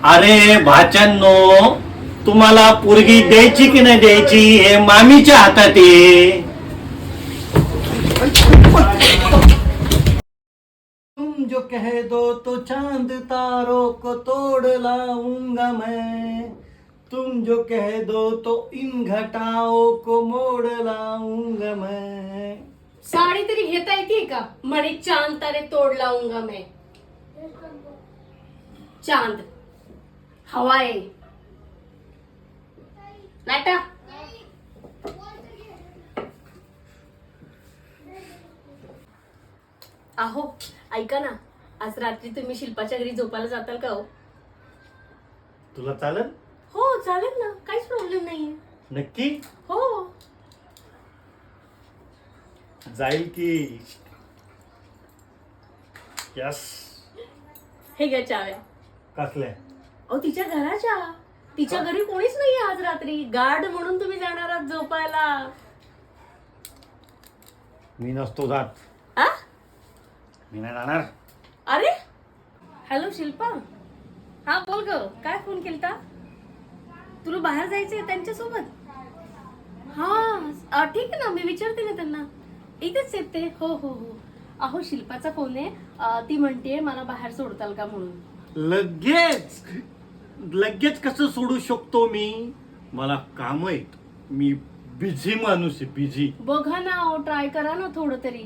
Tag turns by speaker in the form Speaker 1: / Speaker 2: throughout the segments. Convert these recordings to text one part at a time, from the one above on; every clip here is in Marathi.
Speaker 1: अरे भाच्यांनो, तुम्हाला पोरगी द्यायची की नाही द्यायची हे मामीच्या हातात आहे. तुम जो कह दो तो चांद तारों को तोड़ लाऊंगा मैं. तुम जो कह दो तो इन घटाओं को मोड़ लाऊंगा मैं.
Speaker 2: साडी तरी घेता येते का? म्हणे चांद तारे तोड लाऊंगा मैं. चांद हवा आहे नाटा. अहो ऐका ना, आज रात्री तुम्ही शिल्पाच्या घरी झोपायला जाताल का हो?
Speaker 1: तुला चालेल?
Speaker 2: हो चालेल ना, काहीच प्रॉब्लेम नाहीये.
Speaker 1: नक्की
Speaker 2: हो
Speaker 1: जाईल की. यस.
Speaker 2: हे घ्या चाव्या.
Speaker 1: कसल्या?
Speaker 2: अहो तिच्या घराच्या. तिच्या घरी कोणीच नाहीये आज रात्री. गार्ड म्हणून तुम्ही जाणार आहात झोपायला.
Speaker 1: मी नसतो जात.
Speaker 2: आ?
Speaker 1: मी नाही जाणार.
Speaker 2: अरे हॅलो शिल्पा. हा बोल ग, काय फोन केलता? तुला बाहेर जायचंय त्यांच्यासोबत? हा ठीक आहे ना, मी विचारते ना त्यांना. इथेच आहेत ते. हो हो हो. अहो शिल्पाचा फोन आहे. ती म्हणते मला बाहेर सोडताल का म्हणून.
Speaker 1: लगेच लगेच कसं सोडू शकतो मी? मला काम आहेत. मी बिझी माणूस आहे, बिझी.
Speaker 2: बघा ना, ट्राय करा ना थोडं तरी.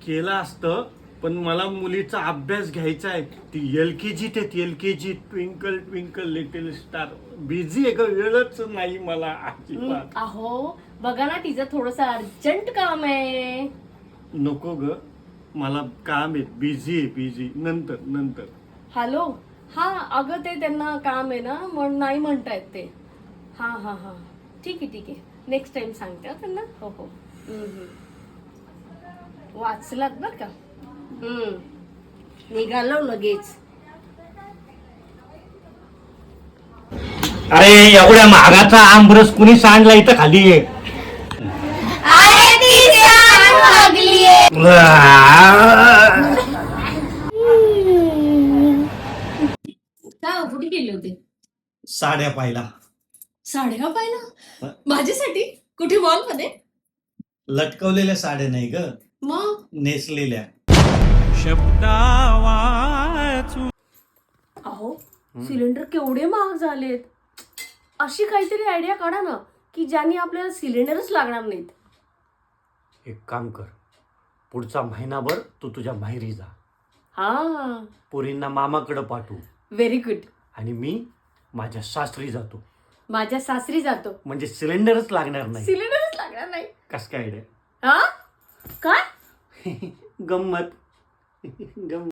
Speaker 1: केलं असतं, पण मला मुलीचा अभ्यास घ्यायचा आहे. ती LKG ते LKG twinkle twinkle little star. Busy आहे ग, वेळच नाही मला अजिबात.
Speaker 2: अहो बघा ना, तिचं थोडस अर्जंट काम आहे.
Speaker 1: नको ग, मला काम आहे. बिझी आहे, बिझी. नंतर नंतर.
Speaker 2: हॅलो. हा अगं ते त्यांना काम आहे ना, म्हणून नाही म्हणतायत ते. हा हा हा ठीक आहे ठीक आहे. नेक्स्ट टाइम सांगते हा त्यांना. हो हो. वाचलात बर का. निघालो लगेच.
Speaker 1: अरे एवढ्या महागाचा आमरस कुणी सांडला इथं खाली?
Speaker 2: कुठे गेले होते?
Speaker 1: साड्या पाहिला.
Speaker 2: साड्या पाहिला? माझ्यासाठी? कुठे मॉल मध्ये?
Speaker 1: लटकवलेल्या साड्या नाही ग,
Speaker 2: मग
Speaker 1: नेसलेल्या.
Speaker 2: अहो सिलेंडर केवढे महाग झालेत. अशी काहीतरी आयडिया काढा ना, की ज्याने आपल्याला सिलेंडरच लागणार नाहीत.
Speaker 1: एक काम कर, पुढचा महिनाभर तू तुझ्या माहेरी जा.
Speaker 2: हा
Speaker 1: पोरींना मामाकडे पाठवू.
Speaker 2: Very good.
Speaker 1: आणि मी माझ्या सासरी जातो.
Speaker 2: माझ्या सासरी जातो.
Speaker 1: म्हणजे सिलेंडरच लागणार नाही.
Speaker 2: सिलेंडरच लागणार नाही.
Speaker 1: कस काय आयडिया?
Speaker 2: हा काय
Speaker 1: गंमत. गंमत.